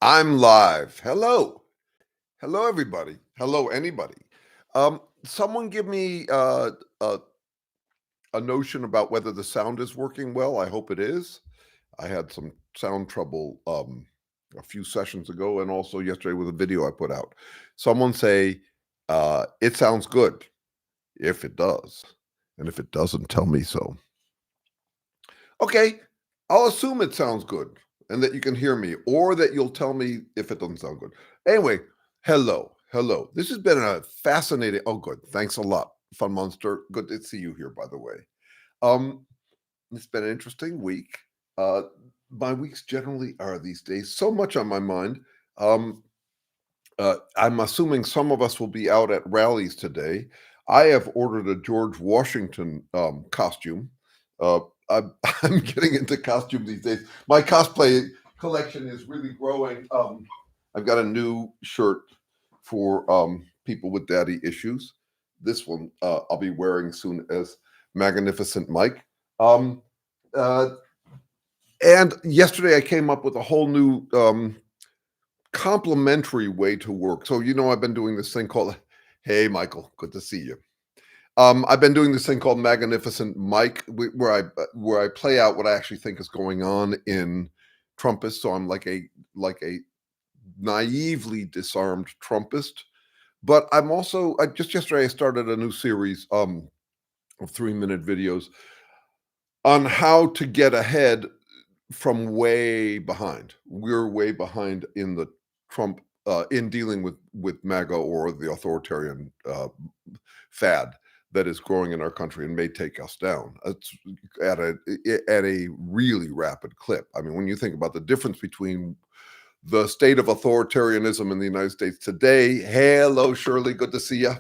I'm live. Hello. Hello, everybody. Hello, anybody. Someone give me a notion about whether the sound is working well. I hope it is. I had some sound trouble a few sessions ago and also yesterday with a video I put out. Someone say, it sounds good if it does. And if it doesn't, tell me so. Okay, I'll assume it sounds good and that you can hear me, or that you'll tell me if it doesn't sound good. Anyway, hello. This has been a fascinating. Oh, good. Thanks a lot, Fun Monster. Good to see you here, by the way. Um, it's been an interesting week. Uh, my weeks generally are these days so much on my mind. Um, I'm assuming some of us will be out at rallies today. I have ordered a George Washington costume. Uh, I'm, I'm getting into costumes these days. My cosplay collection is really growing. I've got a new shirt for people with daddy issues. This one I'll be wearing soon as Magnificent Mike. Um, uh, and yesterday I came up with a whole new complementary way to work. So, I've been doing this thing called, hey, Michael, good to see you. I've been doing this thing called Magnificent Mike, where I play out what I actually think is going on in Trumpist. So I'm like a naively disarmed Trumpist, but I'm also just yesterday I started a new series of 3-minute videos on how to get ahead from way behind. We're way behind in the Trump in dealing with MAGA or the authoritarian fad that is growing in our country and may take us down. It's at a really rapid clip. I mean, when you think about the difference between the state of authoritarianism in the United States today. Hello, Shirley. Good to see you.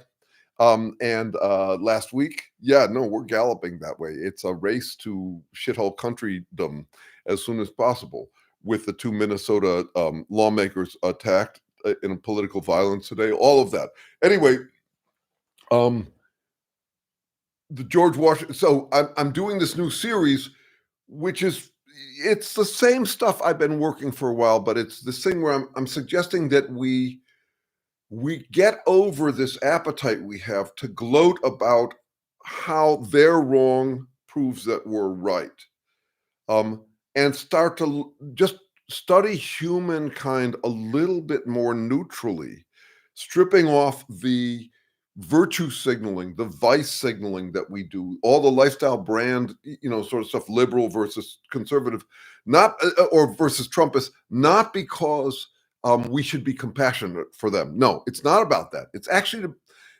And last week, we're galloping that way. It's a race to shithole countrydom as soon as possible, with the 2 Minnesota lawmakers attacked in political violence today, all of that. Anyway, the George Washington. So I'm doing this new series, which it's the same stuff I've been working for a while, but it's this thing where I'm suggesting that we get over this appetite we have to gloat about how they're wrong proves that we're right, and start to just study humankind a little bit more neutrally, stripping off the virtue signaling, the vice signaling that we do, all the lifestyle brand, sort of stuff, liberal versus conservative, not or versus Trumpist, not because we should be compassionate for them. No, it's not about that. It's actually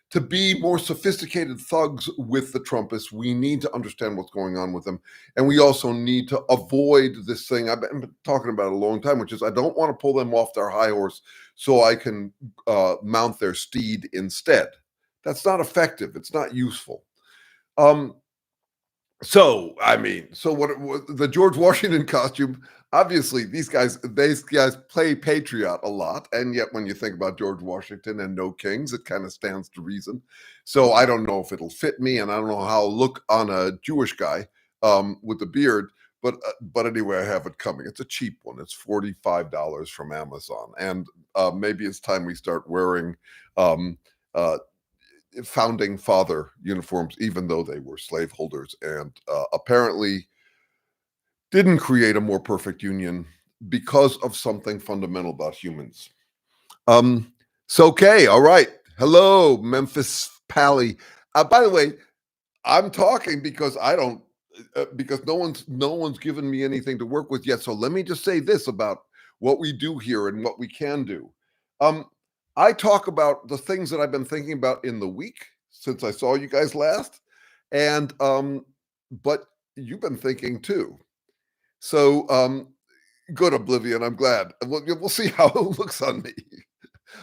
to be more sophisticated thugs with the Trumpists. We need to understand what's going on with them. And we also need to avoid this thing I've been talking about a long time, which is I don't want to pull them off their high horse so I can mount their steed instead. That's not effective. It's not useful. So what the George Washington costume, obviously these guys play patriot a lot. And yet when you think about George Washington and no kings, it kind of stands to reason. So I don't know if it'll fit me, and I don't know how I'll look on a Jewish guy with the beard. But anyway, I have it coming. It's a cheap one. It's $45 from Amazon. And maybe it's time we start wearing founding father uniforms, even though they were slaveholders and apparently didn't create a more perfect union because of something fundamental about humans. So, okay, all right. Hello, Memphis Pally. By the way, I'm talking because I don't, because no one's given me anything to work with yet. So let me just say this about what we do here and what we can do. I talk about the things that I've been thinking about in the week since I saw you guys last, and but you've been thinking too. So good, Oblivion. I'm glad. We'll see how it looks on me.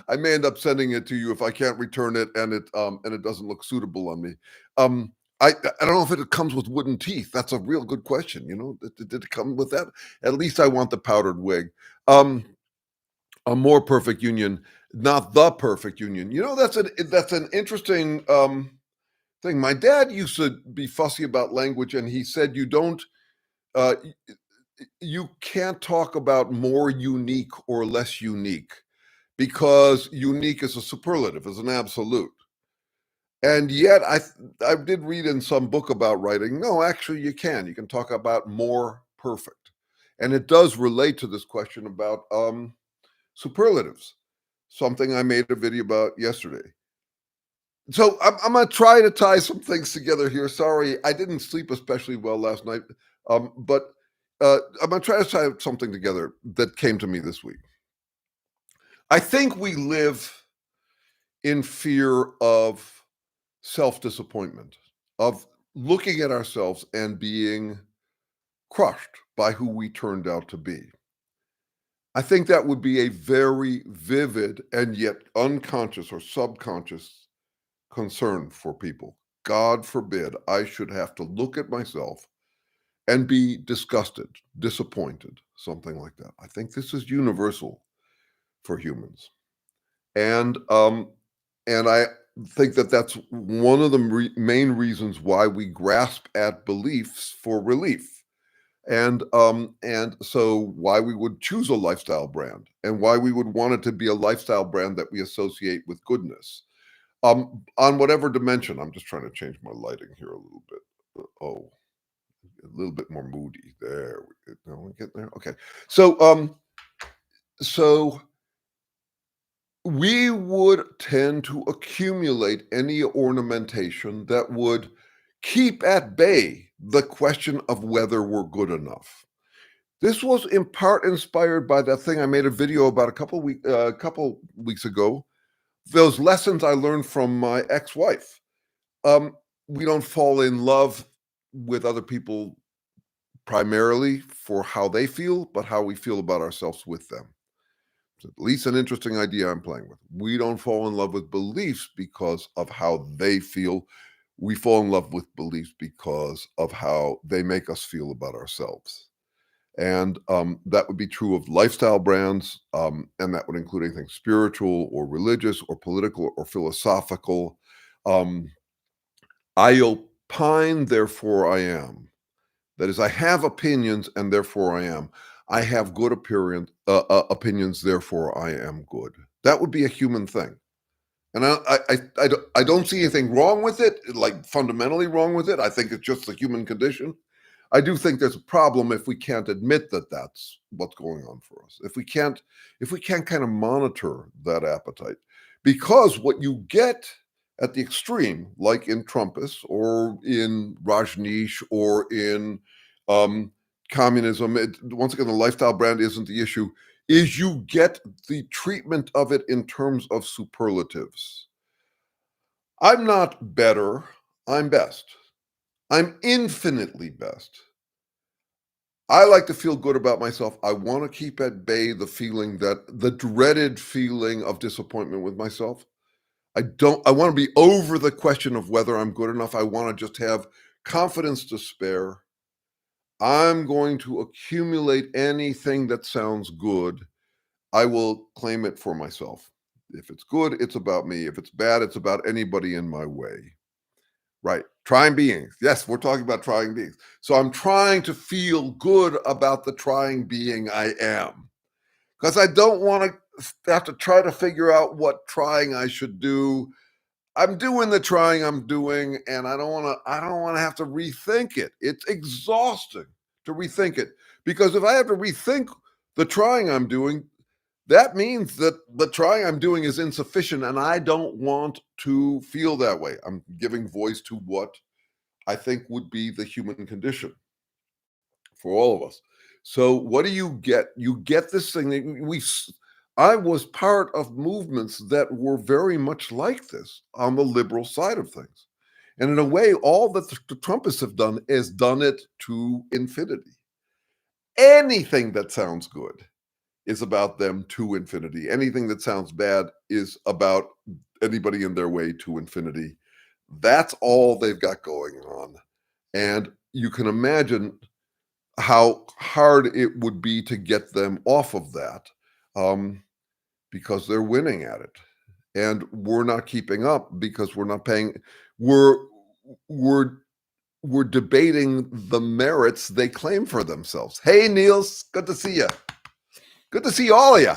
I may end up sending it to you if I can't return it and it doesn't look suitable on me. I don't know if it comes with wooden teeth. That's a real good question. Did it come with that? At least I want the powdered wig. A more perfect union, not the perfect union. That's an interesting thing. My dad used to be fussy about language, and he said you don't. you can't talk about more unique or less unique because unique is a superlative, is an absolute. And yet, I did read in some book about writing. No, actually, you can. You can talk about more perfect, and it does relate to this question about superlatives. Something I made a video about yesterday. So I'm going to try to tie some things together here. Sorry, I didn't sleep especially well last night, but I'm going to try to tie something together that came to me this week. I think we live in fear of self-disappointment, of looking at ourselves and being crushed by who we turned out to be. I think that would be a very vivid and yet unconscious or subconscious concern for people. God forbid I should have to look at myself and be disgusted, disappointed, something like that. I think this is universal for humans. And I think that that's one of the main reasons why we grasp at beliefs for relief, and so why we would choose a lifestyle brand, and why we would want it to be a lifestyle brand that we associate with goodness, on whatever dimension. I'm just trying to change my lighting here a little bit. Oh, a little bit more moody. There we get there. Okay, so we would tend to accumulate any ornamentation that would keep at bay the question of whether we're good enough. This was in part inspired by that thing I made a video about a couple weeks ago. Those lessons I learned from my ex-wife. We don't fall in love with other people primarily for how they feel, but how we feel about ourselves with them. It's at least an interesting idea I'm playing with. We don't fall in love with beliefs because of how they feel. We fall in love with beliefs because of how they make us feel about ourselves. And that would be true of lifestyle brands, and that would include anything spiritual or religious or political or philosophical. Um, I opine, therefore I am. That is, I have opinions, and therefore I am. I have good opinions, therefore I am good. That would be a human thing. And I don't see anything wrong with it, like fundamentally wrong with it. I think it's just the human condition. I do think there's a problem if we can't admit that that's what's going on for us. If we can't kind of monitor that appetite, because what you get at the extreme, like in Trumpist or in Rajneesh or in um, communism, once again, the lifestyle brand isn't the issue. Is you get the treatment of it in terms of superlatives. I'm not better. I'm best. I'm infinitely best. I like to feel good about myself. I want to keep at bay the dreaded feeling of disappointment with myself. I want to be over the question of whether I'm good enough. I want to just have confidence to spare. I'm going to accumulate anything that sounds good. I will claim it for myself. If it's good, it's about me. If it's bad, it's about anybody in my way. Right. Trying beings. Yes, we're talking about trying beings. So I'm trying to feel good about the trying being I am, because I don't want to have to try to figure out what trying I should do. I'm doing the trying I'm doing, and I don't want to have to rethink it. It's exhausting to rethink it, because if I have to rethink the trying I'm doing, that means that the trying I'm doing is insufficient, and I don't want to feel that way. I'm giving voice to what I think would be the human condition for all of us. So what do you get? You get this thing that I was part of movements that were very much like this on the liberal side of things. And in a way, all that the Trumpists have done is done it to infinity. Anything that sounds good is about them to infinity. Anything that sounds bad is about anybody in their way to infinity. That's all they've got going on. And you can imagine how hard it would be to get them off of that, um, because they're winning at it. And we're not keeping up because we're not paying. We're were debating the merits they claim for themselves. Hey, Niels, good to see you. Good to see all of you.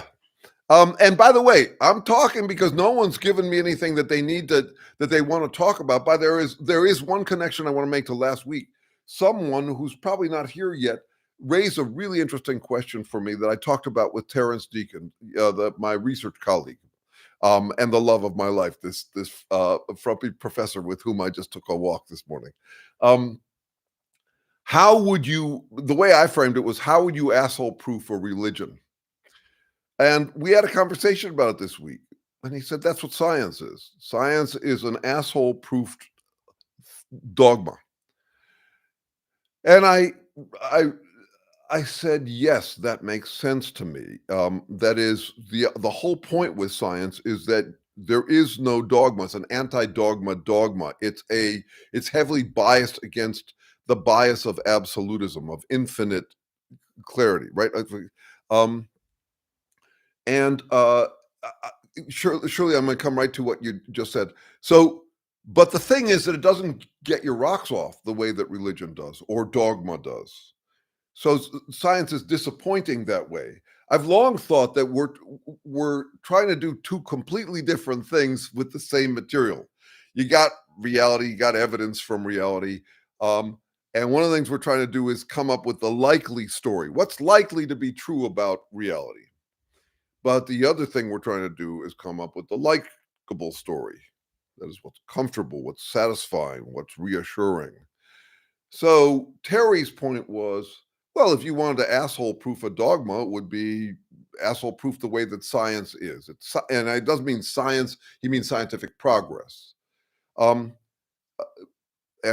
And by the way, I'm talking because no one's given me anything that they need that they want to talk about. But there is one connection I want to make to last week. Someone who's probably not here yet raised a really interesting question for me that I talked about with Terrence Deacon, my research colleague, and the love of my life, this frumpy professor with whom I just took a walk this morning. How would you? The way I framed it was, how would you asshole proof a religion? And we had a conversation about it this week. And he said, that's what science is. Science is an asshole-proofed dogma. And I said, yes, that makes sense to me. That is, the whole point with science is that there is no dogma. It's an anti-dogma dogma. It's heavily biased against the bias of absolutism, of infinite clarity, right? Surely I'm going to come right to what you just said. So, but the thing is that it doesn't get your rocks off the way that religion does or dogma does. So science is disappointing that way. I've long thought that we're trying to do two completely different things with the same material. You got reality, you got evidence from reality. And one of the things we're trying to do is come up with the likely story. What's likely to be true about reality? But the other thing we're trying to do is come up with the likable story. That is what's comfortable, what's satisfying, what's reassuring. So Terry's point was, well, if you wanted to asshole proof a dogma, it would be asshole proof the way that science is. And it doesn't mean science, he means scientific progress. And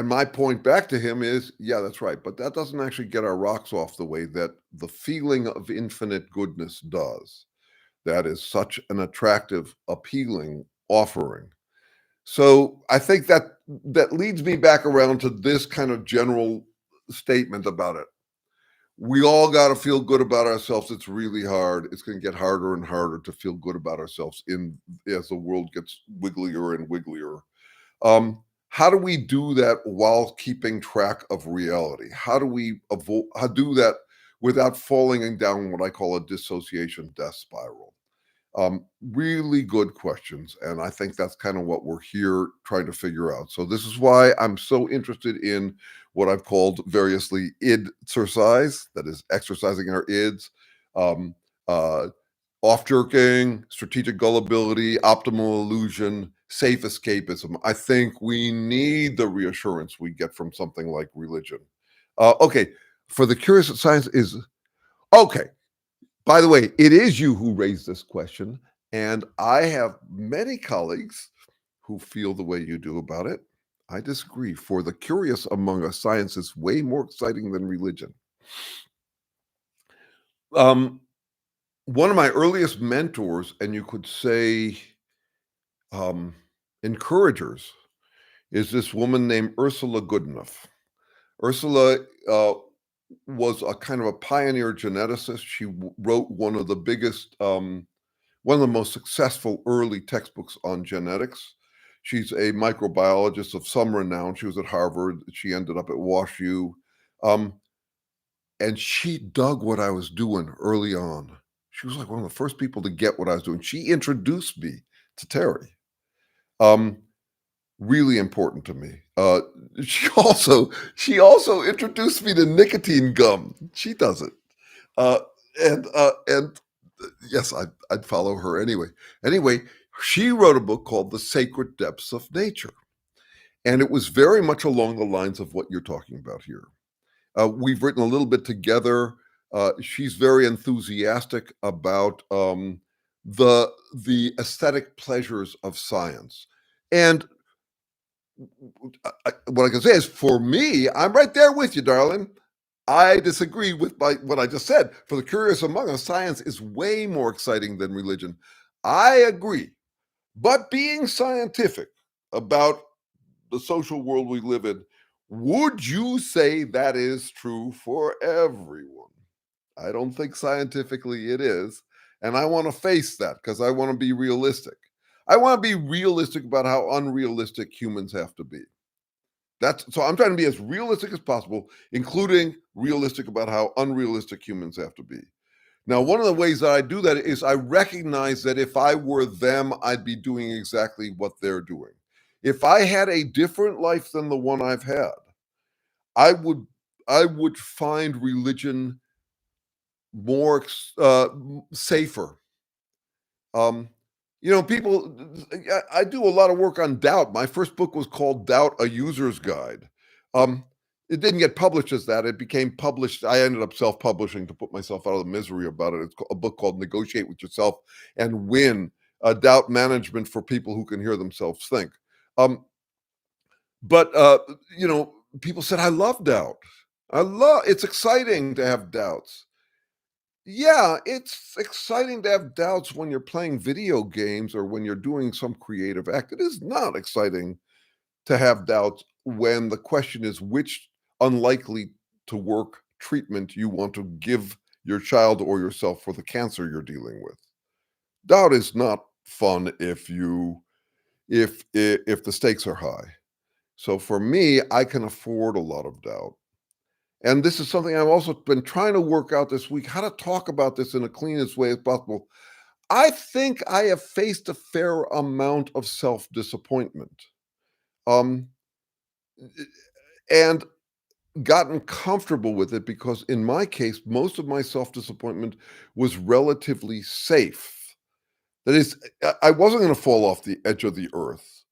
my point back to him is, yeah, that's right. But that doesn't actually get our rocks off the way that the feeling of infinite goodness does. That is such an attractive, appealing offering. So I think that leads me back around to this kind of general statement about it. We all got to feel good about ourselves. It's really hard. It's going to get harder and harder to feel good about ourselves as the world gets wigglier and wigglier. How do we do that while keeping track of reality? How do we do that without falling down what I call a dissociation death spiral? Really good questions. And I think that's kind of what we're here trying to figure out. So this is why I'm so interested in what I've called variously id exercise, that is exercising our ids, off jerking, strategic gullibility, optimal illusion, safe escapism. I think we need the reassurance we get from something like religion. Okay, for the curious science is okay. By the way, it is you who raised this question, and I have many colleagues who feel the way you do about it. I disagree. For the curious among us, science is way more exciting than religion. One of my earliest mentors, and you could say encouragers, is this woman named Ursula Goodenough. Ursula was a kind of a pioneer geneticist. She wrote one of the biggest, one of the most successful early textbooks on genetics. She's a microbiologist of some renown. She was at Harvard. She ended up at WashU. And she dug what I was doing early on. She was like one of the first people to get what I was doing. She introduced me to Terry. Really important to me. She also introduced me to nicotine gum. She does it. And yes, I'd follow her anyway. Anyway, she wrote a book called The Sacred Depths of Nature. And it was very much along the lines of what you're talking about here. We've written a little bit together. She's very enthusiastic about the aesthetic pleasures of science. And what I can say is, for me, I'm right there with you, darling. I disagree with what I just said. For the curious among us, science is way more exciting than religion. I agree. But being scientific about the social world we live in, would you say that is true for everyone? I don't think scientifically it is. And I want to face that because I want to be realistic. I want to be realistic about how unrealistic humans have to be. So I'm trying to be as realistic as possible, including realistic about how unrealistic humans have to be. Now, one of the ways that I do that is I recognize that if I were them, I'd be doing exactly what they're doing. If I had a different life than the one I've had, I would I would find religion more safer. Um, people. I do a lot of work on doubt. My first book was called "Doubt: A User's Guide." Um, it didn't get published as that. It became published. I ended up self-publishing to put myself out of the misery about it. It's a book called "Negotiate with Yourself and Win: Doubt Management for People Who Can Hear Themselves Think." Um, but people said, "I love doubt. It's exciting to have doubts." Yeah, it's exciting to have doubts when you're playing video games or when you're doing some creative act. It is not exciting to have doubts when the question is which unlikely to work treatment you want to give your child or yourself for the cancer you're dealing with. Doubt is not fun if the stakes are high. So for me, I can afford a lot of doubt. And this is something I've also been trying to work out this week, how to talk about this in the cleanest way as possible. I think I have faced a fair amount of self-disappointment, um, and gotten comfortable with it because in my case, most of my self-disappointment was relatively safe. That is, I wasn't gonna fall off the edge of the earth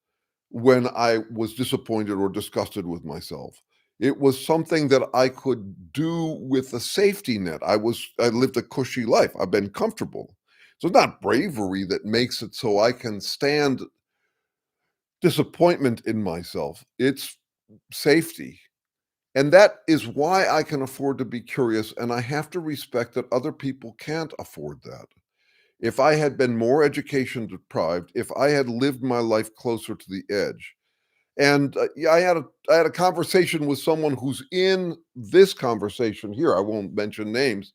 when I was disappointed or disgusted with myself. It was something that I could do with a safety net. I lived a cushy life. I've been comfortable. So it's not bravery that makes it so I can stand disappointment in myself. It's safety. And that is why I can afford to be curious, and I have to respect that other people can't afford that. If I had been more education deprived, if I had lived my life closer to the edge, and, yeah, I had a conversation with someone who's in this conversation here, I won't mention names,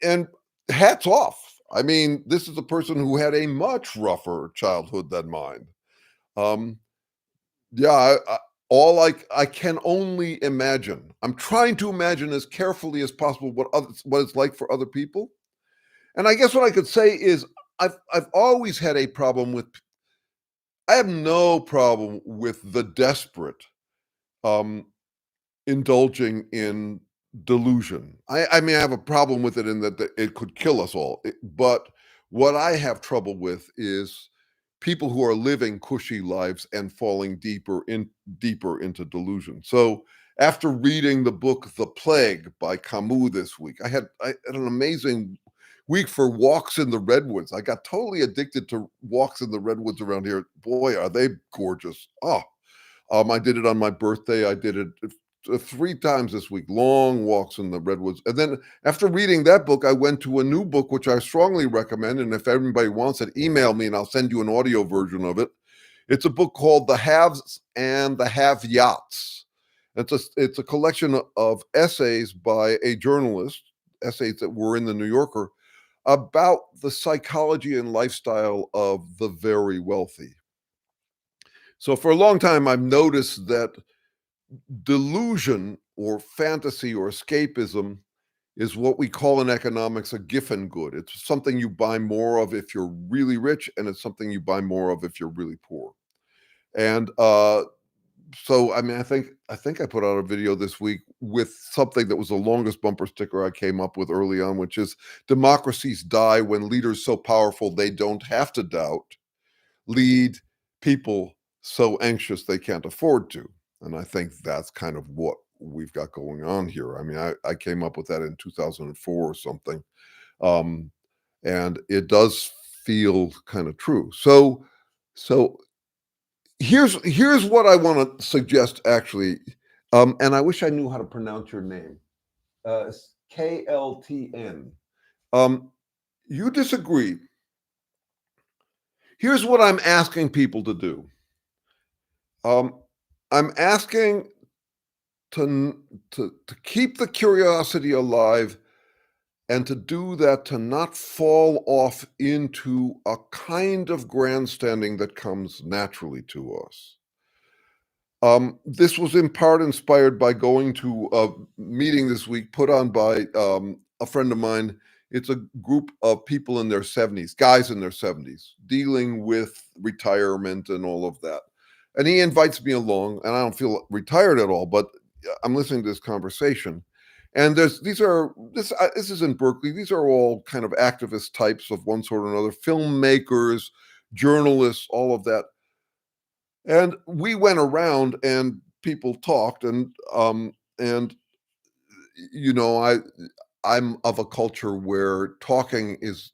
and hats off. I mean, this is a person who had a much rougher childhood than mine. Um, yeah, I can only imagine. I'm trying to imagine as carefully as possible what it's like for other people, and I guess what I could say is I've always had a problem with I have no problem with the desperate, um, indulging in delusion. I mean, I have a problem with it in that it could kill us all. But what I have trouble with is people who are living cushy lives and falling deeper into delusion. So after reading the book The Plague by Camus this week, I had an amazing week for walks in the redwoods. I got totally addicted to walks in the redwoods around here. Boy, are they gorgeous. I did it on my birthday. I did it 3 times this week, long walks in the redwoods. And then after reading that book, I went to a new book, which I strongly recommend. And if everybody wants it, email me and I'll send you an audio version of it. It's a book called The Haves and the Have-Yachts. It's a collection of essays by a journalist, essays that were in the New Yorker, about the psychology and lifestyle of the very wealthy. So for a long time, I've noticed that delusion or fantasy or escapism is what we call in economics a Giffen good. It's something you buy more of if you're really rich, and it's something you buy more of if you're really poor. And so, I mean, I think I put out a video this week with something that was the longest bumper sticker I came up with early on, which is democracies die when leaders so powerful they don't have to doubt lead people so anxious they can't afford to. And I think that's kind of what we've got going on here. I mean, I came up with that in 2004 or something. Um, and it does feel kind of true. So here's what I want to suggest actually. And I wish I knew how to pronounce your name. It's KLTN. Um, you disagree. Here's what I'm asking people to do. I'm asking to keep the curiosity alive and to do that to not fall off into a kind of grandstanding that comes naturally to us. This was in part inspired by going to a meeting this week put on by a friend of mine. It's a group of people in their 70s, guys in their 70s, dealing with retirement and all of that. And he invites me along, and I don't feel retired at all, but I'm listening to this conversation. And this is in Berkeley. These are all kind of activist types of one sort or another, filmmakers, journalists, all of that. And we went around and people talked and you know, I'm of a culture where talking is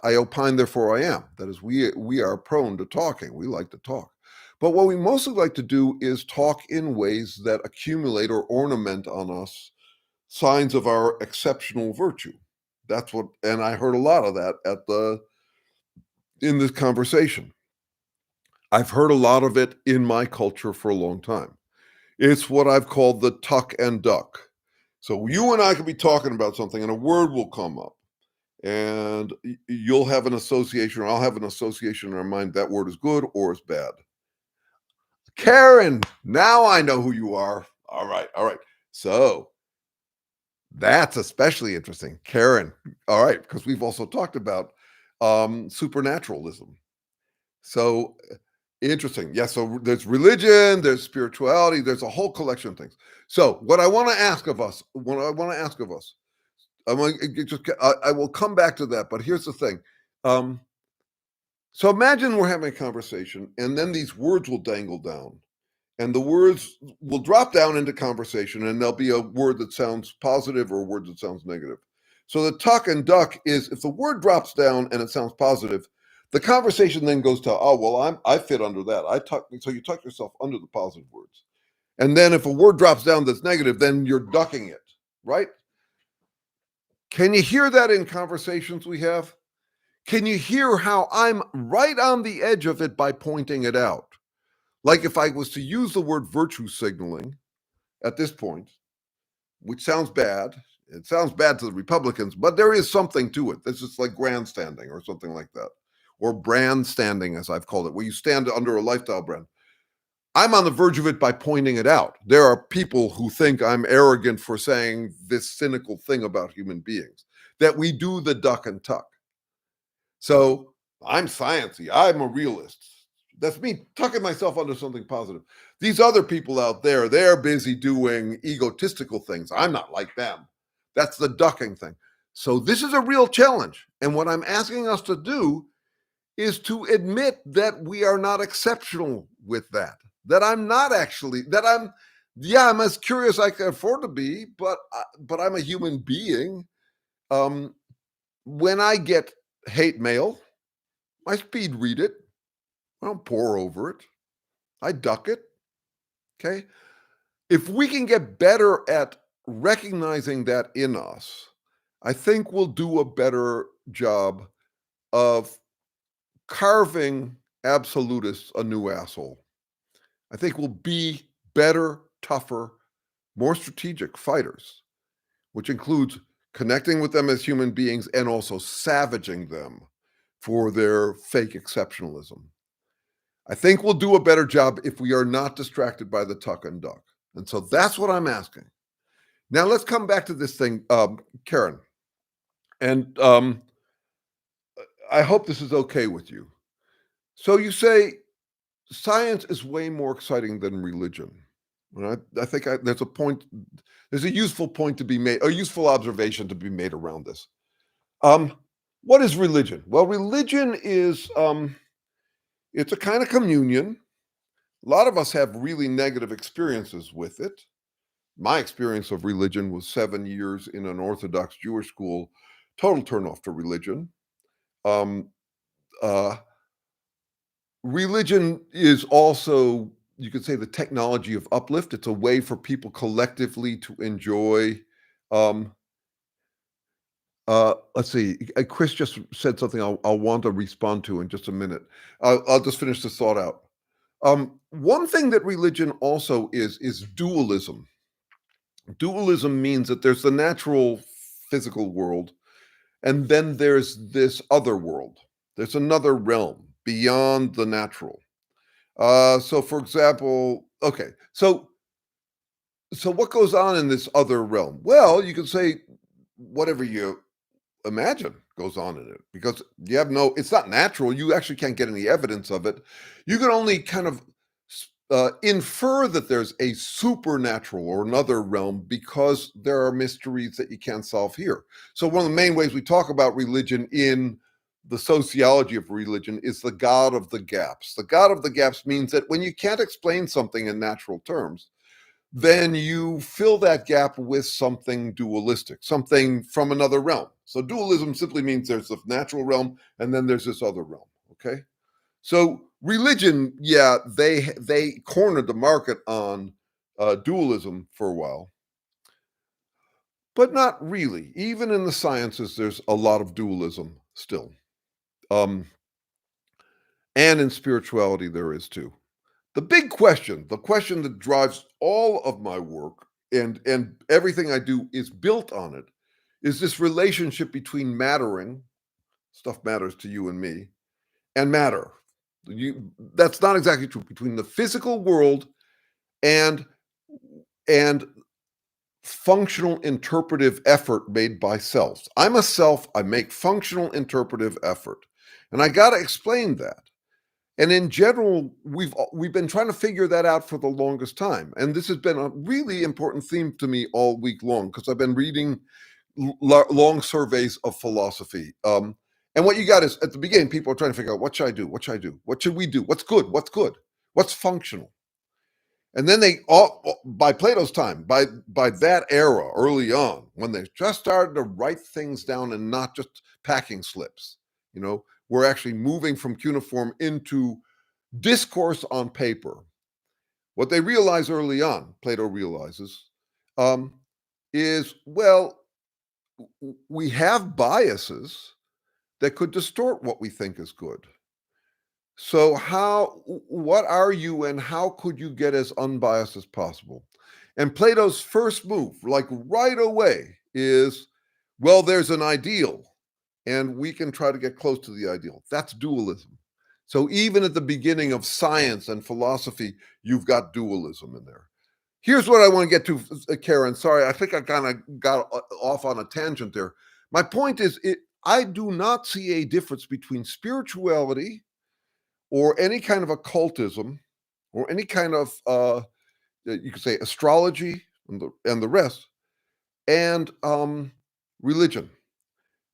I opine, therefore I am. That is, we are prone to talking. We like to talk. But what we mostly like to do is talk in ways that accumulate or ornament on us signs of our exceptional virtue. That's what, and I heard a lot of that in this conversation. I've heard a lot of it in my culture for a long time. It's what I've called the tuck and duck. So you and I could be talking about something and a word will come up and you'll have an association or I'll have an association in our mind that word is good or is bad. Karen, now I know who you are. All right. All right. So that's especially interesting. Karen. All right. Because we've also talked about supernaturalism. So interesting. Yeah. So there's religion, there's spirituality, there's a whole collection of things. So what I want to ask of us, I want I will come back to that, but here's the thing. So imagine we're having a conversation, and then these words will dangle down, and the words will drop down into conversation, and there'll be a word that sounds positive or a word that sounds negative. So the tuck and duck is if the word drops down and it sounds positive, the conversation then goes to, oh well, I fit under that. So you tuck yourself under the positive words. And then if a word drops down that's negative, then you're ducking it, right? Can you hear that in conversations we have? Can you hear how I'm right on the edge of it by pointing it out? Like if I was to use the word virtue signaling at this point, which sounds bad, it sounds bad to the Republicans, but there is something to it. This is like grandstanding or something like that, or brand standing, as I've called it, where you stand under a lifestyle brand. I'm on the verge of it by pointing it out. There are people who think I'm arrogant for saying this cynical thing about human beings, that we do the duck and tuck. So I'm sciencey. I'm a realist. That's me tucking myself under something positive. These other people out there, they're busy doing egotistical things. I'm not like them. That's the ducking thing. So this is a real challenge. And what I'm asking us to do is to admit that we are not exceptional with that. That I'm not actually, that I'm as curious as I can afford to be, but I'm a human being. When I get hate mail, I speed read it. I don't pour over it. I duck it. Okay. If we can get better at recognizing that in us, I think we'll do a better job of carving absolutists a new asshole. I think we'll be better, tougher, more strategic fighters, which includes connecting with them as human beings and also savaging them for their fake exceptionalism. I think we'll do a better job if we are not distracted by the tuck and duck. And so that's what I'm asking. Now let's come back to this thing, Karen. And I hope this is okay with you. So you say science is way more exciting than religion. And I think there's a useful point to be made, a useful observation to be made around this. What is religion? Well, religion is it's a kind of communion. A lot of us have really negative experiences with it. My experience of religion was 7 years in an Orthodox Jewish school, total turnoff to religion. Um, uh, Religion is also, you could say, the technology of uplift. It's a way for people collectively to enjoy. Um, let's see. Chris just said something I'll want to respond to in just a minute. I'll just finish this thought out. One thing that religion also is dualism. Dualism means that there's the natural physical world, and then there's this other world. There's another realm beyond the natural. So, for example, Okay, so what goes on in this other realm? Well, you can say whatever you imagine goes on in it because you have no, it's not natural. You actually can't get any evidence of it. You can only kind of infer that there's a supernatural or another realm because there are mysteries that you can't solve here. So one of the main ways we talk about religion in the sociology of religion is the God of the gaps. The God of the gaps means that when you can't explain something in natural terms, then you fill that gap with something dualistic, something from another realm. So dualism simply means there's the natural realm and then there's this other realm. Okay. So religion, yeah, they cornered the market on dualism for a while, but not really. Even in the sciences, there's a lot of dualism still, um, and in spirituality there is too. The big question, the question that drives all of my work and everything I do is built on it, is this relationship between mattering, stuff matters to you and me, and matter. That's not exactly true, between the physical world and and functional interpretive effort made by selves. I'm a self, I make functional interpretive effort. And I got to explain that. And in general, we've been trying to figure that out for the longest time. And this has been a really important theme to me all week long because I've been reading long surveys of philosophy. And what you got is at the beginning, people are trying to figure out what should I do? What should I do? What should we do? What's good? What's good? What's functional? And then they all, by Plato's time, by that era, early on, when they just started to write things down and not just packing slips, we're actually moving from cuneiform into discourse on paper. What they realize early on, Plato realizes, um, is well, we have biases that could distort what we think is good. So what are you and how could you get as unbiased as possible? And Plato's first move, like right away, is, well, there's an ideal and we can try to get close to the ideal. That's dualism. So even at the beginning of science and philosophy, you've got dualism in there. Here's what I want to get to, Karen. Sorry, I think I kind of got off on a tangent there. My point is, I do not see a difference between spirituality or any kind of occultism or any kind of you could say astrology and the rest and religion,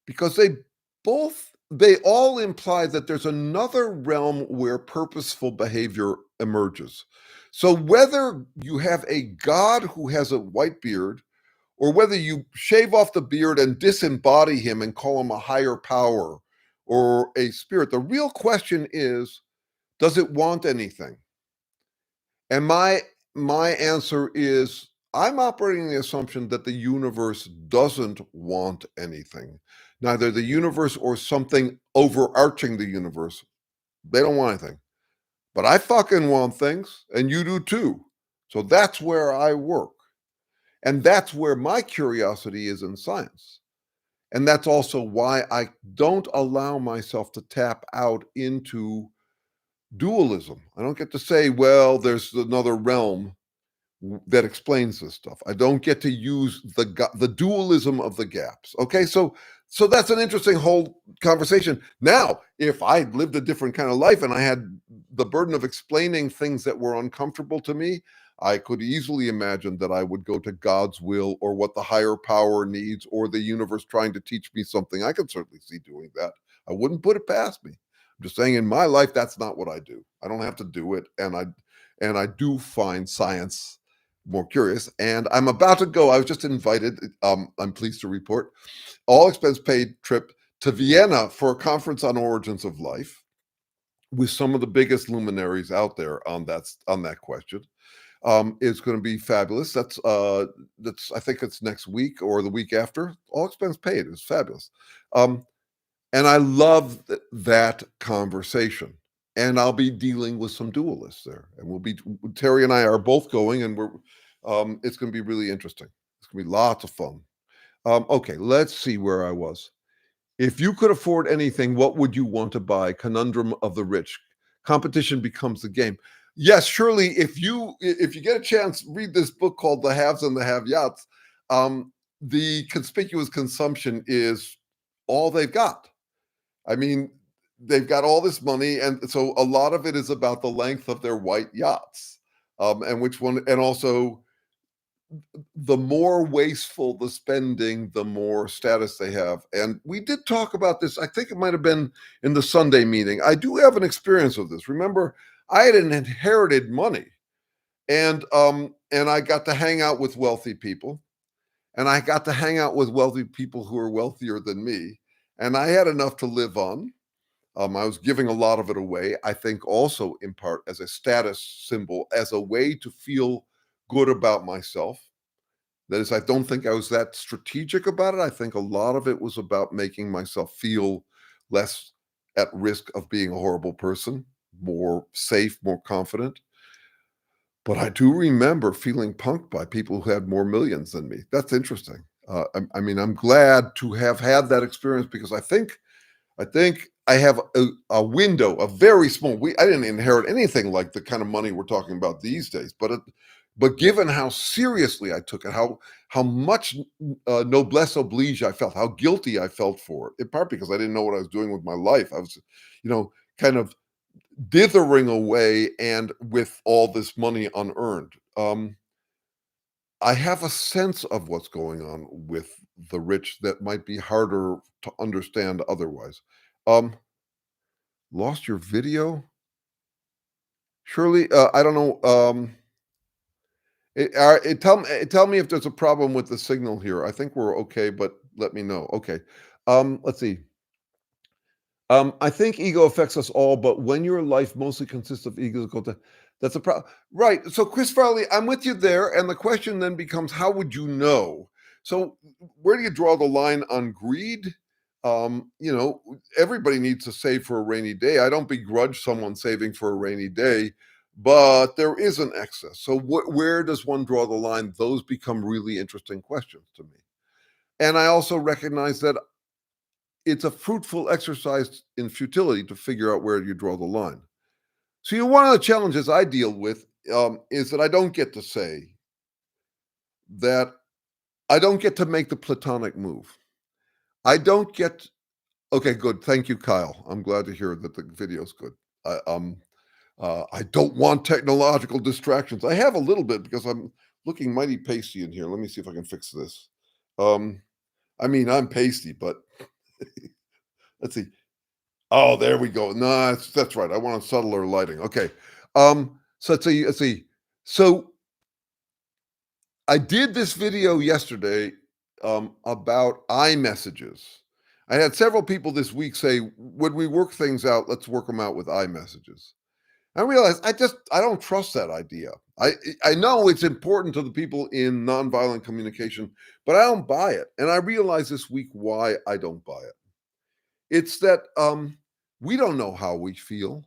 because they all imply that there's another realm where purposeful behavior emerges. So whether you have a God who has a white beard or whether you shave off the beard and disembody him and call him a higher power or a spirit, the real question is, does it want anything? And my answer is I'm operating the assumption that the universe doesn't want anything. Neither the universe or something overarching the universe. They don't want anything. But I fucking want things, and you do too. So that's where I work. And that's where my curiosity is in science. And that's also why I don't allow myself to tap out into dualism. I don't get to say, well, there's another realm that explains this stuff. I don't get to use the dualism of the gaps. Okay, so that's an interesting whole conversation. Now, if I lived a different kind of life and I had the burden of explaining things that were uncomfortable to me, I could easily imagine that I would go to God's will or what the higher power needs or the universe trying to teach me something. I could certainly see doing that. I wouldn't put it past me. I'm just saying in my life, that's not what I do. I don't have to do it. And I do find science more curious. And I'm about to go. I was just invited, I'm pleased to report, all expense paid trip to Vienna for a conference on origins of life with some of the biggest luminaries out there on that question. It's going to be fabulous. That's I think it's next week or the week after. All expense paid. It's fabulous. And I love that conversation. And I'll be dealing with some dualists there. And Terry and I are both going, and it's going to be really interesting. It's going to be lots of fun. Okay, let's see where I was. If you could afford anything, what would you want to buy? Conundrum of the rich. Competition becomes the game. Yes, surely if you get a chance, read this book called The Haves and the Have-Yots. The conspicuous consumption is all they've got. I mean, they've got all this money, and so a lot of it is about the length of their white yachts, and which one, and also the more wasteful the spending, the more status they have. And we did talk about this. I think it might have been in the Sunday meeting. I do have an experience of this. Remember, I had an inherited money, and I got to hang out with wealthy people, and I got to hang out with wealthy people who are wealthier than me, and I had enough to live on. I was giving a lot of it away. I think also in part as a status symbol, as a way to feel good about myself. That is, I don't think I was that strategic about it. I think a lot of it was about making myself feel less at risk of being a horrible person, more safe, more confident. But I do remember feeling punked by people who had more millions than me. That's interesting. I mean, I'm glad to have had that experience because I think I have a window, a very small. I didn't inherit anything like the kind of money we're talking about these days, but given how seriously I took it, how much noblesse oblige I felt, how guilty I felt for it, in part because I didn't know what I was doing with my life. I was, kind of dithering away and with all this money unearned. I have a sense of what's going on with the rich that might be harder to understand otherwise. Um, Lost your video? Surely, I don't know. Tell me if there's a problem with the signal here. I think we're okay, but let me know. Okay. Let's see. I think ego affects us all, but when your life mostly consists of ego, that's a problem. Right. So, Chris Farley, I'm with you there. And the question then becomes, how would you know? So, where do you draw the line on greed? Everybody needs to save for a rainy day. I don't begrudge someone saving for a rainy day, but there is an excess. So, where does one draw the line? Those become really interesting questions to me. And I also recognize that it's a fruitful exercise in futility to figure out where you draw the line. So, one of the challenges I deal with is that I don't get to say that I don't get to make the platonic move. I don't get. Okay, good. Thank you, Kyle. I'm glad to hear that the video's good. I don't want technological distractions. I have a little bit because I'm looking mighty pasty in here. Let me see if I can fix this. I mean, I'm pasty, but let's see. Oh, there we go. No, that's right. I want a subtler lighting. Okay. So let's see. So I did this video yesterday about iMessages. I had several people this week say, when we work things out, let's work them out with iMessages. I realized I don't trust that idea. I know it's important to the people in nonviolent communication, but I don't buy it. And I realized this week why I don't buy it. It's that we don't know how we feel,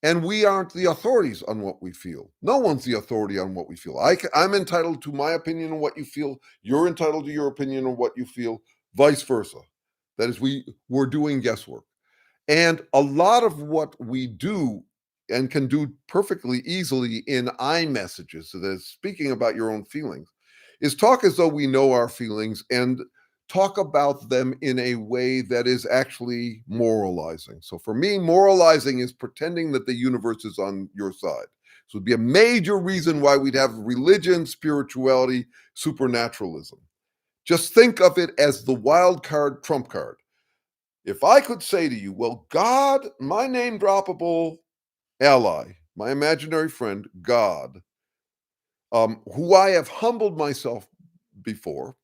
and we aren't the authorities on what we feel. No one's the authority on what we feel. I'm entitled to my opinion on what you feel. You're entitled to your opinion on what you feel, vice versa. That is, we're doing guesswork. And a lot of what we do and can do perfectly easily in iMessages, so that speaking about your own feelings, is talk as though we know our feelings and talk about them in a way that is actually moralizing. So for me, moralizing is pretending that the universe is on your side. So it'd be a major reason why we'd have religion, spirituality, supernaturalism. Just think of it as the wild card, trump card. If I could say to you, well, God, my name droppable ally, my imaginary friend, God, who I have humbled myself before,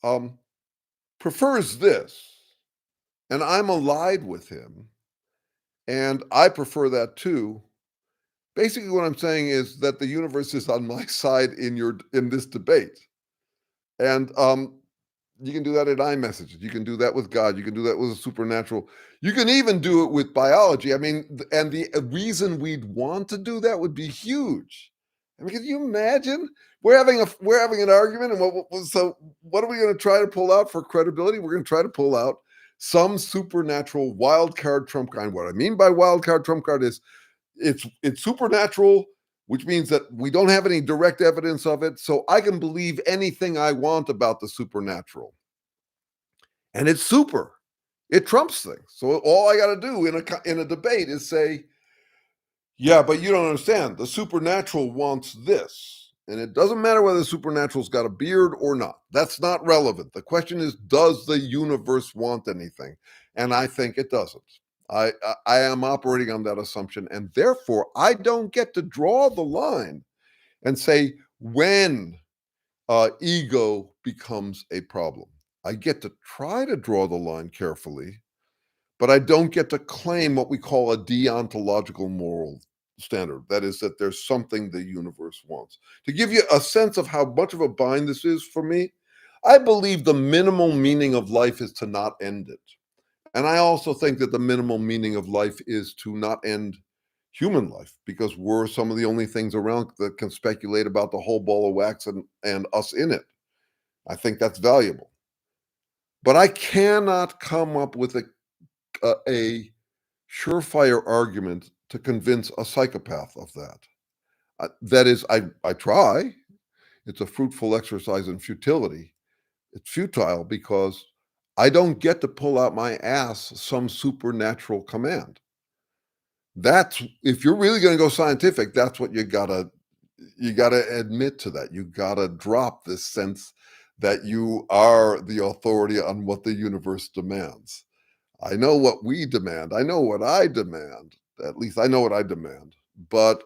um, prefers this, and I'm allied with him, and I prefer that too. Basically, what I'm saying is that the universe is on my side in this debate, and you can do that in iMessages. You can do that with God. You can do that with a supernatural. You can even do it with biology. I mean, and the reason we'd want to do that would be huge. I mean, can you imagine? We're having an argument, and what are we going to try to pull out for credibility? We're going to try to pull out some supernatural wild card trump card. What I mean by wild card trump card is it's supernatural, which means that we don't have any direct evidence of it, so I can believe anything I want about the supernatural. And it's super. It trumps things. So all I got to do in a debate is say, yeah, but you don't understand. The supernatural wants this. And it doesn't matter whether the supernatural's got a beard or not. That's not relevant. The question is, does the universe want anything? And I think it doesn't. I am operating on that assumption, and therefore I don't get to draw the line and say when ego becomes a problem. I get to try to draw the line carefully, but I don't get to claim what we call a deontological moral standard. That is, that there's something the universe wants. To give you a sense of how much of a bind this is for me, I believe the minimal meaning of life is to not end it. And I also think that the minimal meaning of life is to not end human life, because we're some of the only things around that can speculate about the whole ball of wax and us in it. I think that's valuable. But I cannot come up with a surefire argument to convince a psychopath of that. That is, I try. It's a fruitful exercise in futility. It's futile because I don't get to pull out my ass some supernatural command. That's, if you're really going to go scientific, that's what you gotta admit to that. You gotta drop this sense that you are the authority on what the universe demands. I know what we demand. I know what I demand. At least I know what I demand. But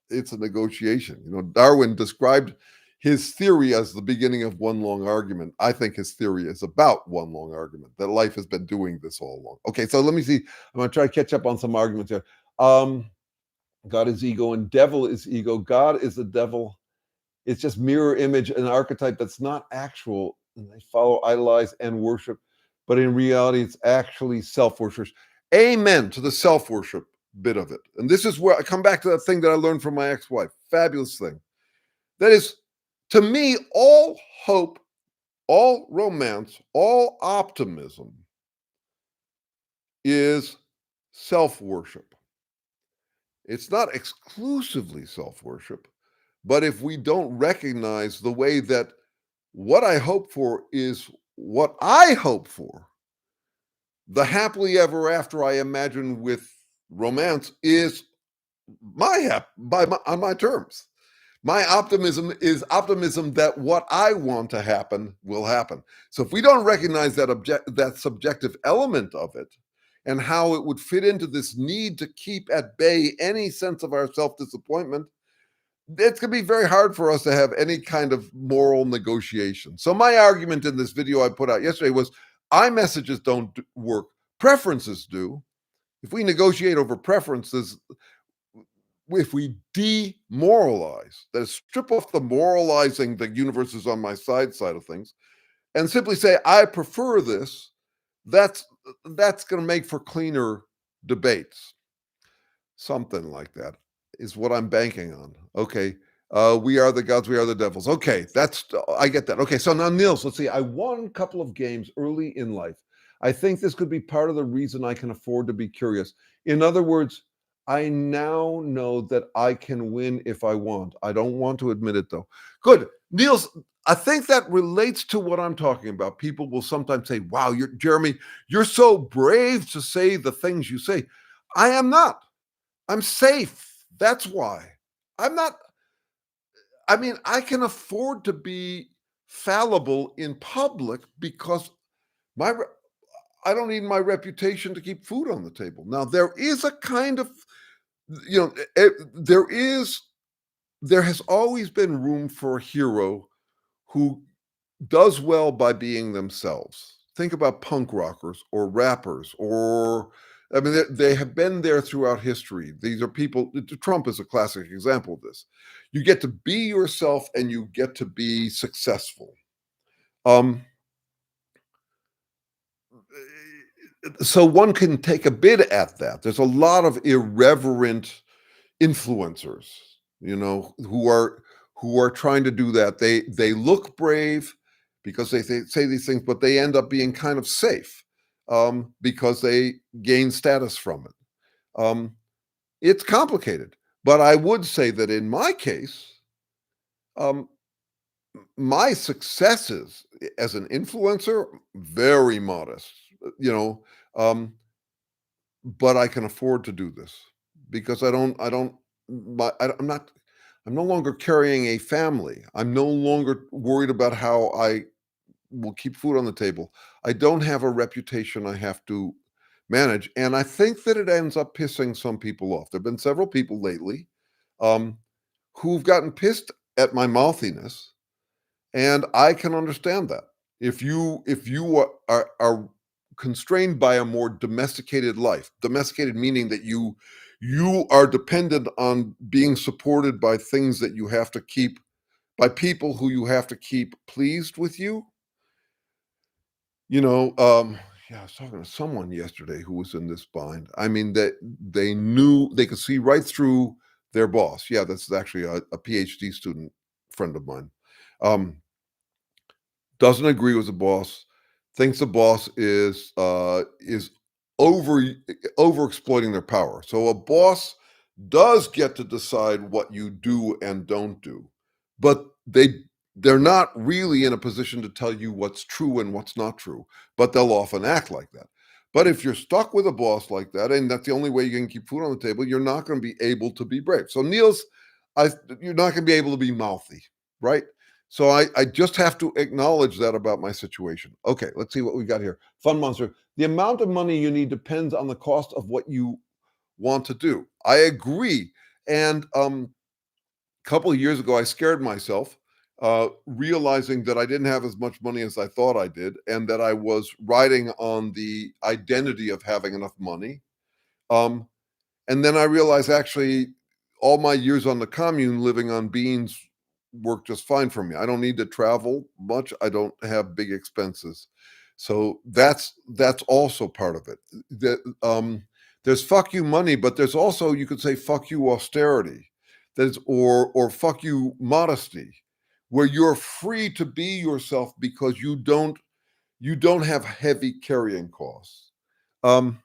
it's a negotiation. You know, Darwin described his theory as the beginning of one long argument. I think his theory is about one long argument, that life has been doing this all along. Okay, so let me see. I'm going to try to catch up on some arguments here. God is ego and devil is ego. God is the devil. It's just mirror image, an archetype that's not actual. And they follow, idolize, and worship. But in reality, it's actually self-worship. Amen to the self-worship bit of it. And this is where I come back to that thing that I learned from my ex-wife. Fabulous thing. That is, to me, all hope, all romance, all optimism is self-worship. It's not exclusively self-worship, but if we don't recognize the way that what I hope for is what I hope for, the happily ever after I imagine with romance is on my terms. My optimism is optimism that what I want to happen will happen. So if we don't recognize that subjective element of it and how it would fit into this need to keep at bay any sense of our self-disappointment, it's going to be very hard for us to have any kind of moral negotiation. So my argument in this video I put out yesterday was iMessages don't work. Preferences do. If we negotiate over preferences, if we demoralize, that is, strip off the moralizing, the universe is on my side of things, and simply say, I prefer this, that's going to make for cleaner debates. Something like that is what I'm banking on. Okay. We are the gods, we are the devils. Okay, I get that. Okay, so now Niels, let's see. I won a couple of games early in life. I think this could be part of the reason I can afford to be curious. In other words, I now know that I can win if I want. I don't want to admit it though. Good. Niels, I think that relates to what I'm talking about. People will sometimes say, wow, Jeremy, you're so brave to say the things you say. I am not. I'm safe. That's why. I'm not. I mean, I can afford to be fallible in public because I don't need my reputation to keep food on the table. Now, there is a kind of, there has always been room for a hero who does well by being themselves. Think about punk rockers or rappers I mean, they have been there throughout history. These are people, Trump is a classic example of this. You get to be yourself and you get to be successful. So one can take a bid at that. There's a lot of irreverent influencers, who are trying to do that. They look brave because they say these things, but they end up being kind of safe because they gain status from it. It's complicated, but I would say that in my case, um, my successes as an influencer, very modest, you know, um, but I can afford to do this because I'm no longer carrying a family. I'm no longer worried about how I will keep food on the table. I don't have a reputation I have to manage, and I think that it ends up pissing some people off. There've been several people lately, um, who've gotten pissed at my mouthiness, and I can understand that. If you are constrained by a more domesticated life, domesticated meaning that you are dependent on being supported by things that you have to keep, by people who you have to keep pleased with you. You know, yeah, I was talking to someone yesterday who was in this bind. I mean, that they knew they could see right through their boss. Yeah, that's actually a PhD student friend of mine. Um, doesn't agree with the boss, thinks the boss is over over exploiting their power. So a boss does get to decide what you do and don't do, but they're not really in a position to tell you what's true and what's not true, but they'll often act like that. But if you're stuck with a boss like that, and that's the only way you can keep food on the table, you're not going to be able to be brave. So Niels, you're not going to be able to be mouthy, right? So I just have to acknowledge that about my situation. Okay, let's see what we got here. Fun Monster. The amount of money you need depends on the cost of what you want to do. I agree. And a couple of years ago, I scared myself, realizing that I didn't have as much money as I thought I did, and that I was riding on the identity of having enough money. Um, and then I realized actually all my years on the commune living on beans worked just fine for me. I don't need to travel much. I don't have big expenses. So that's also part of it. There's fuck you money, but there's also, you could say, fuck you austerity. That's or fuck you modesty, where you're free to be yourself because you don't have heavy carrying costs. Um,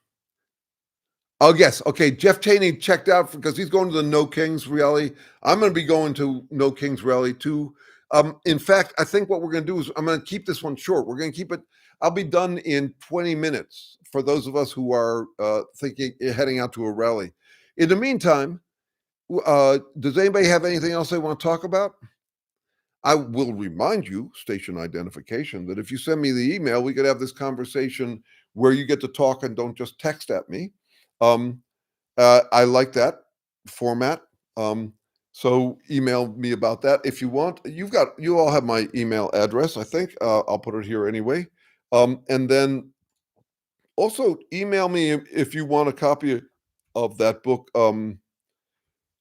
Oh, yes. Okay. Jeff Taney checked out because he's going to the No Kings rally. I'm going to be going to No Kings rally too. In fact, I think what we're going to do is I'm going to keep this one short. We're going to keep it. I'll be done in 20 minutes for those of us who are thinking heading out to a rally. In the meantime, does anybody have anything else they want to talk about? I will remind you, station identification, that if you send me the email, we could have this conversation where you get to talk and don't just text at me. Um, I like that format. Um, so email me about that if you want. You all have my email address, I think. I'll put it here anyway. And then also email me if you want a copy of that book,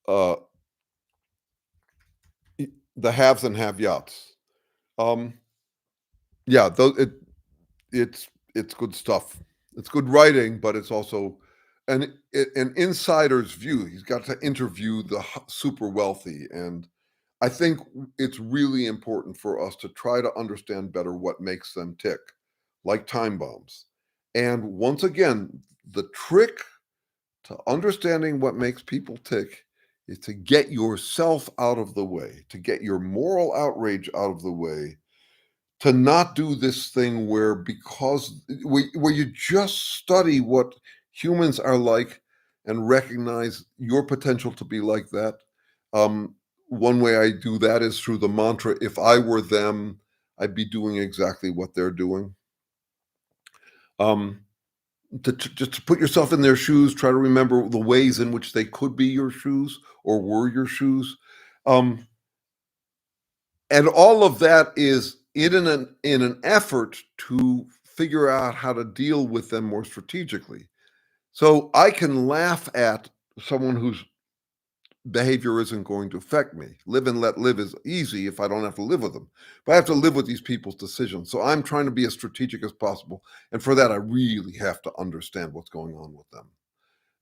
uh, The Haves and Have-Yots. Um, yeah, it's good stuff. It's good writing, but it's also an insider's view. He's got to interview the super wealthy, and I think it's really important for us to try to understand better what makes them tick, like time bombs. And once again, the trick to understanding what makes people tick is to get yourself out of the way, to get your moral outrage out of the way, to not do this thing where you just study what humans are like and recognize your potential to be like that. Um, One way I do that is through the mantra, if I were them, I'd be doing exactly what they're doing. Um, just to put yourself in their shoes, try to remember the ways in which they could be your shoes or were your shoes. Um, and all of that is in an effort to figure out how to deal with them more strategically. So I can laugh at someone whose behavior isn't going to affect me. Live and let live is easy if I don't have to live with them. But I have to live with these people's decisions. So I'm trying to be as strategic as possible. And for that, I really have to understand what's going on with them.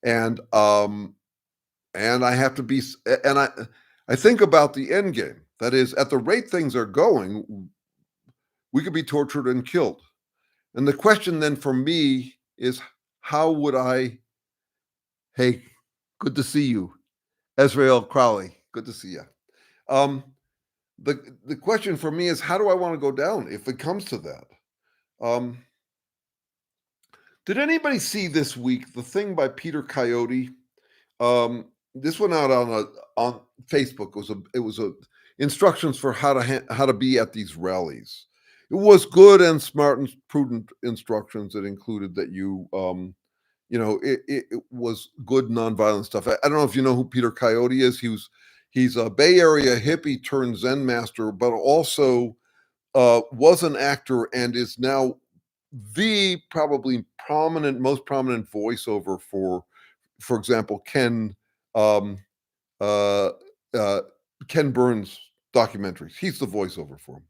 And I have to be and I think about the end game. That is, at the rate things are going, we could be tortured and killed. And the question then for me is, how would I, hey, Good to see you. Ezrael Crowley, good to see you. Um, the question for me is, how do I want to go down if it comes to that? Um, did anybody see this week the thing by Peter Coyote? This went out on Facebook. It was a instructions for how to be at these rallies. It was good and smart and prudent instructions. It included that it was good nonviolent stuff. I don't know if you know who Peter Coyote is. He's a Bay Area hippie turned Zen master, but also was an actor and is now the probably most prominent voiceover for example, um, uh, uh, Ken Burns documentaries. He's the voiceover for him.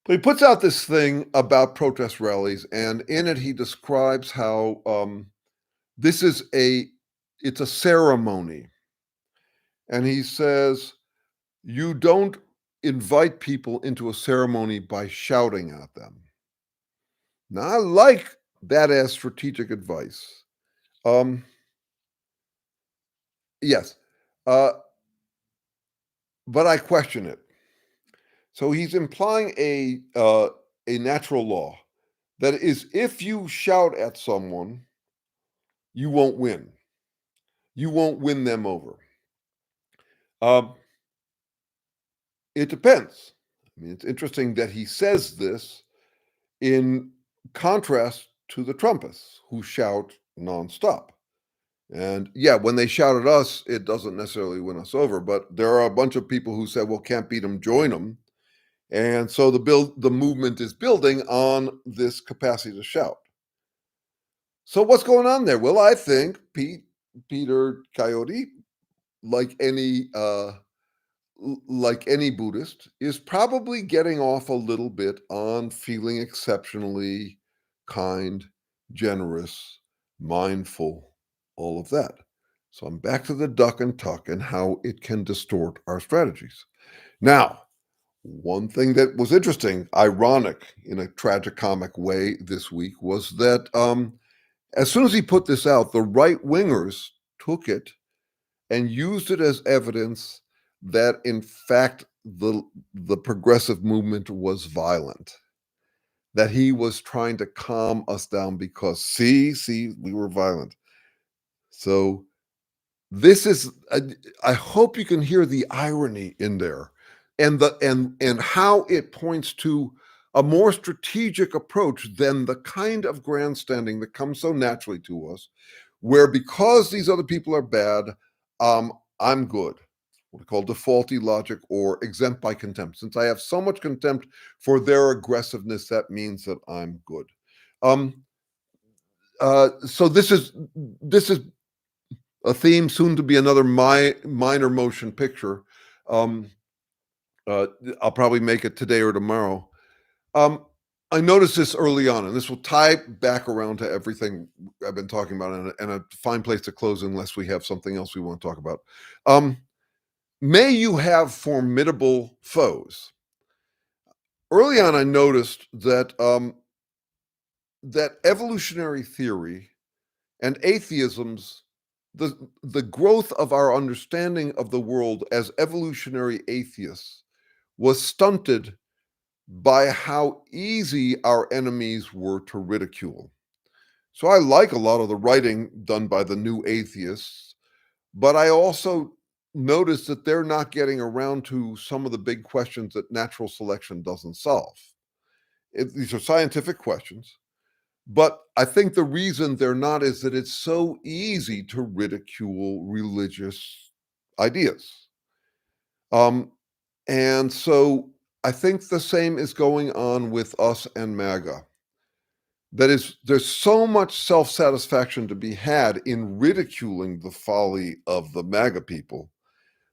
But he puts out this thing about protest rallies, and in it he describes how this is it's a ceremony. And he says, you don't invite people into a ceremony by shouting at them. Now, I like that as strategic advice. Yes, but I question it. So he's implying a natural law that is, if you shout at someone, you won't win. You won't win them over. It depends. I mean, it's interesting that he says this in contrast to the Trumpists who shout nonstop. And yeah, when they shout at us, it doesn't necessarily win us over. But there are a bunch of people who said, well, can't beat them, join them. And so the movement is building on this capacity to shout. So what's going on there? Well, I think Peter Coyote, like any Buddhist, is probably getting off a little bit on feeling exceptionally kind, generous, mindful, all of that. So I'm back to the duck and tuck and how it can distort our strategies. Now, one thing that was interesting, ironic in a tragicomic way this week was that as soon as he put this out, the right wingers took it and used it as evidence that, in fact, the progressive movement was violent. That he was trying to calm us down because, see, we were violent. So this is, I hope you can hear the irony in there, and how it points to a more strategic approach than the kind of grandstanding that comes so naturally to us, where because these other people are bad, I'm good. What we call defaulty logic or exempt by contempt. Since I have so much contempt for their aggressiveness, that means that I'm good. So this is a theme, soon to be another minor motion picture. I'll probably make it today or tomorrow. I noticed this early on, and this will tie back around to everything I've been talking about, and a fine place to close unless we have something else we want to talk about. May you have formidable foes. Early on, I noticed that that evolutionary theory and atheism's the growth of our understanding of the world as evolutionary atheists was stunted by how easy our enemies were to ridicule. So I like a lot of the writing done by the new atheists, but I also notice that they're not getting around to some of the big questions that natural selection doesn't solve. These are scientific questions, but I think the reason they're not is that it's so easy to ridicule religious ideas. And so I think the same is going on with us and MAGA. That is, there's so much self-satisfaction to be had in ridiculing the folly of the MAGA people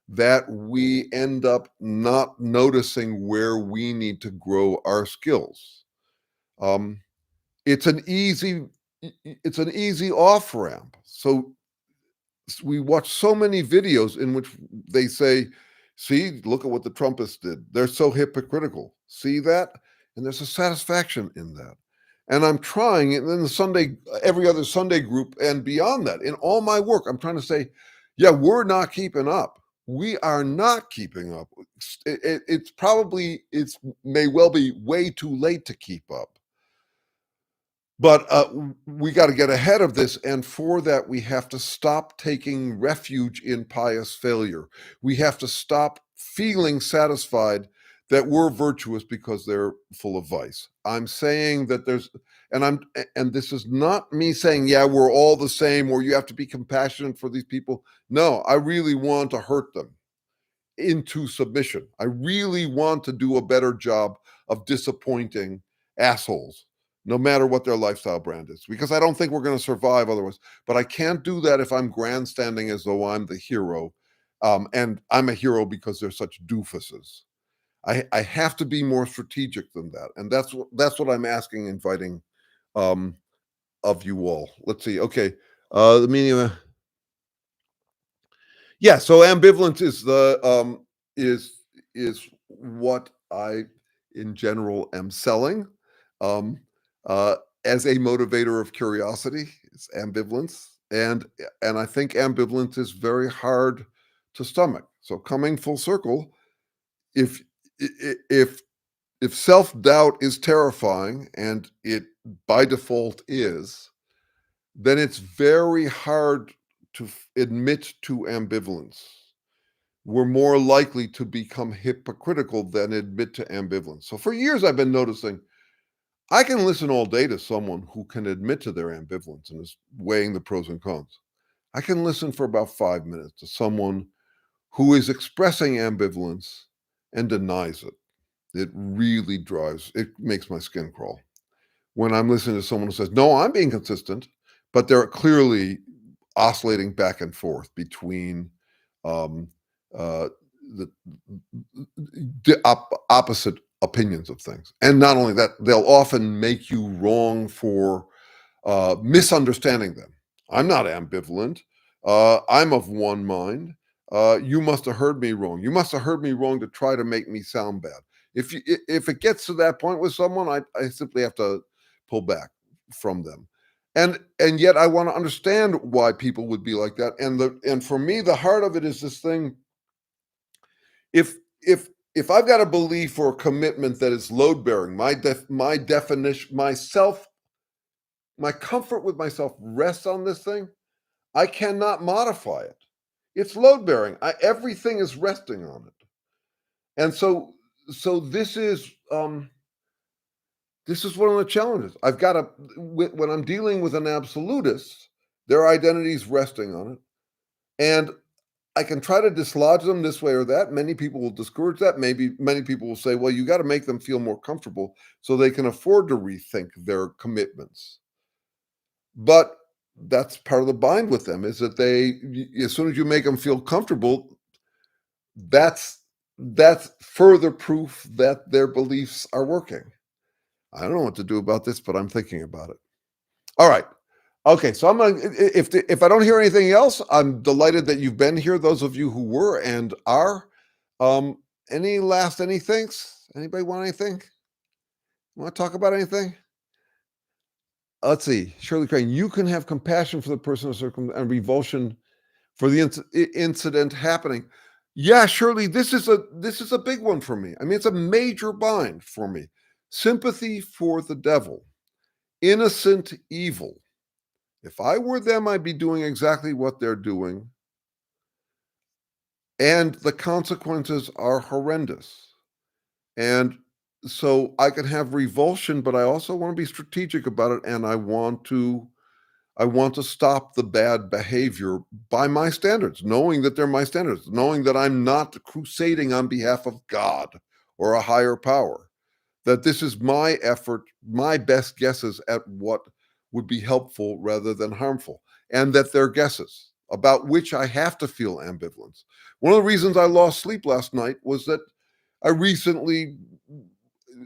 that we end up not noticing where we need to grow our skills. It's an easy off ramp. So we watch so many videos in which they say, see, look at what the Trumpists did. They're so hypocritical. See that? And there's a satisfaction in that. And I'm trying, and then the Sunday, every other Sunday group, and beyond that, in all my work, I'm trying to say, yeah, we're not keeping up. We are not keeping up. It's probably, it's may well be way too late to keep up. But we got to get ahead of this. And for that, we have to stop taking refuge in pious failure. We have to stop feeling satisfied that we're virtuous because they're full of vice. I'm saying that and this is not me saying, yeah, we're all the same, or you have to be compassionate for these people. No, I really want to hurt them into submission. I really want to do a better job of disappointing assholes, no matter what their lifestyle brand is, because I don't think we're going to survive otherwise. But I can't do that if I'm grandstanding as though I'm the hero. And I'm a hero because they're such doofuses. I have to be more strategic than that. And that's what I'm asking, inviting of you all. Let's see. Okay. The meaning of Yeah, so ambivalence is the is what I in general am selling um uh as a motivator of curiosity. It's ambivalence, and I think ambivalence is very hard to stomach. So coming full circle, if if if self-doubt is terrifying, and it by default is, then it's very hard to admit to ambivalence. We're more likely to become hypocritical than admit to ambivalence. So for years, I've been noticing I can listen all day to someone who can admit to their ambivalence and is weighing the pros and cons. I can listen for about 5 minutes to someone who is expressing ambivalence and denies it. It makes my skin crawl. When I'm listening to someone who says, no, I'm being consistent, but they're clearly oscillating back and forth between um, uh, the, opposite opinions of things. And not only that, they'll often make you wrong for misunderstanding them. I'm not ambivalent. I'm of one mind. You must have heard me wrong. You must have heard me wrong to try to make me sound bad. If it gets to that point with someone, I simply have to pull back from them. And yet I want to understand why people would be like that. And for me, the heart of it is this thing. If if I've got a belief or a commitment that is load bearing, my definition, my comfort with myself rests on this thing. I cannot modify it. It's load bearing. Everything is resting on it. And so this is one of the challenges. I've got to, when I'm dealing with an absolutist, their identity is resting on it. And I can try to dislodge them this way or that. Many people will discourage that. Maybe many people will say, well, you got to make them feel more comfortable so they can afford to rethink their commitments. But that's part of the bind with them, is that as soon as you make them feel comfortable, that's further proof that their beliefs are working. I don't know what to do about this, but I'm thinking about it. All right. Okay, so I'm gonna, if I don't hear anything else, I'm delighted that you've been here. Those of you who were and are. Um, anythings? Anybody want anything? Want to talk about anything? Let's see. Shirley Crane, you can have compassion for the person and revulsion for the incident happening. Yeah, Shirley, this is a big one for me. I mean, it's a major bind for me. Sympathy for the devil, innocent evil. If I were them, I'd be doing exactly what they're doing. And the consequences are horrendous. And so I can have revulsion, but I also want to be strategic about it. And I want to stop the bad behavior by my standards, knowing that they're my standards, knowing that I'm not crusading on behalf of God or a higher power, that this is my effort, my best guesses at what would be helpful rather than harmful, and that they're guesses about which I have to feel ambivalence. One of the reasons I lost sleep last night was that I recently,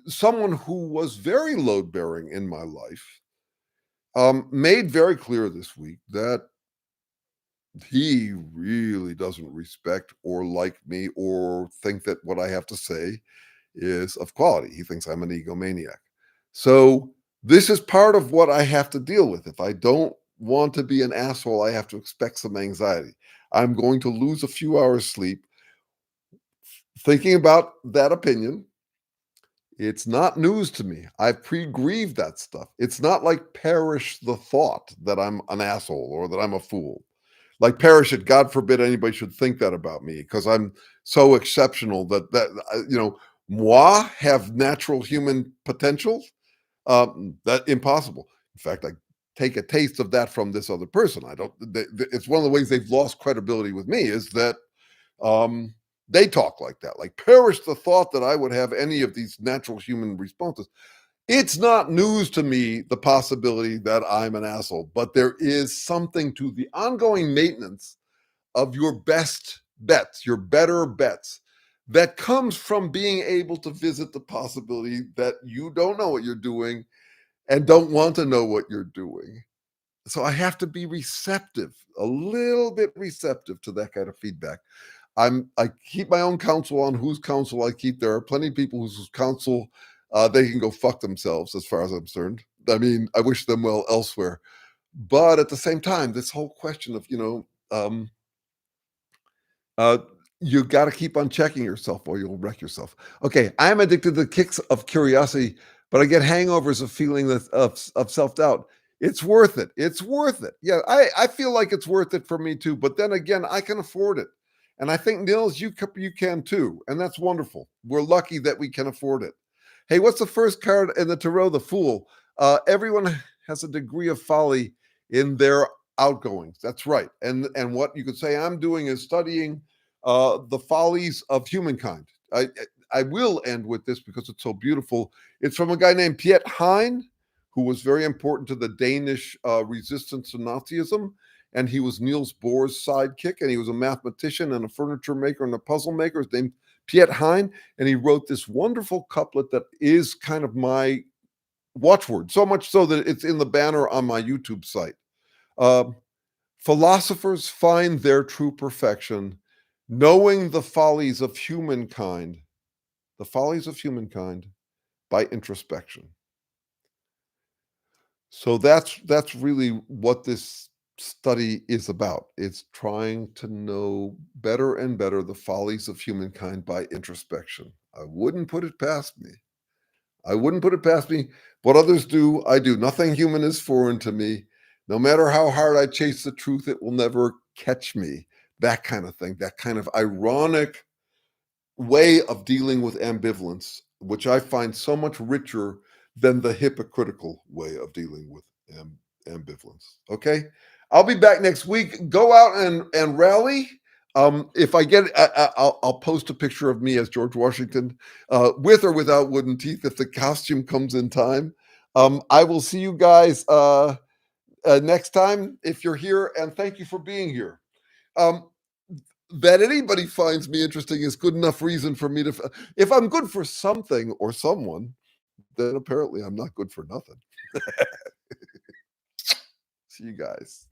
someone who was very load bearing in my life, made very clear this week that he really doesn't respect or like me or think that what I have to say is of quality. He thinks I'm an egomaniac. So This is part of what I have to deal with. If I don't want to be an asshole, I have to expect some anxiety. I'm going to lose a few hours sleep thinking about that opinion. It's not news to me. I've pre-grieved that stuff. It's not like perish the thought that I'm an asshole or that I'm a fool. Like perish it, God forbid anybody should think that about me because I'm so exceptional that moi have natural human potential. That impossible. In fact, I take a taste of that from this other person. I don't. It's one of the ways they've lost credibility with me is that um, they talk like that. Like perish the thought that I would have any of these natural human responses. It's not news to me the possibility that I'm an asshole, but there is something to the ongoing maintenance of your best bets, your better bets, that comes from being able to visit the possibility that you don't know what you're doing and don't want to know what you're doing. So I have to be receptive, a little bit receptive to that kind of feedback. I keep my own counsel on whose counsel I keep. There are plenty of people whose counsel they can go fuck themselves, as far as I'm concerned. I mean, I wish them well elsewhere. But at the same time, this whole question of uh, you got to keep on checking yourself or you'll wreck yourself. Okay, I'm addicted to the kicks of curiosity, but I get hangovers of feeling that of self doubt. It's worth it. It's worth it. Yeah, I feel like it's worth it for me too. But then again, I can afford it, and I think Nils, you can too, and that's wonderful. We're lucky that we can afford it. Hey, what's the first card in the tarot? The Fool. Everyone has a degree of folly in their outgoings. That's right. And what you could say I'm doing is studying the follies of humankind. I will end with this because it's so beautiful. It's from a guy named Piet Hein, who was very important to the Danish resistance to Nazism. And he was Niels Bohr's sidekick, and he was a mathematician and a furniture maker and a puzzle maker. His name Piet Hein, and he wrote this wonderful couplet that is kind of my watchword, so much so that it's in the banner on my YouTube site. Uh, Philosophers find their true perfection, knowing the follies of humankind by introspection. So that's really what this study is about. It's trying to know better and better the follies of humankind by introspection. I wouldn't put it past me. I wouldn't put it past me. What others do, I do. Nothing human is foreign to me. No matter how hard I chase the truth, it will never catch me. That kind of thing, that kind of ironic way of dealing with ambivalence, which I find so much richer than the hypocritical way of dealing with ambivalence. Okay. I'll be back next week. Go out and rally. If I get, I'll post a picture of me as George Washington, with or without wooden teeth, if the costume comes in time. I will see you guys next time if you're here, and thank you for being here. Um, that anybody finds me interesting is good enough reason for me to. If I'm good for something or someone, then apparently I'm not good for nothing. See you guys.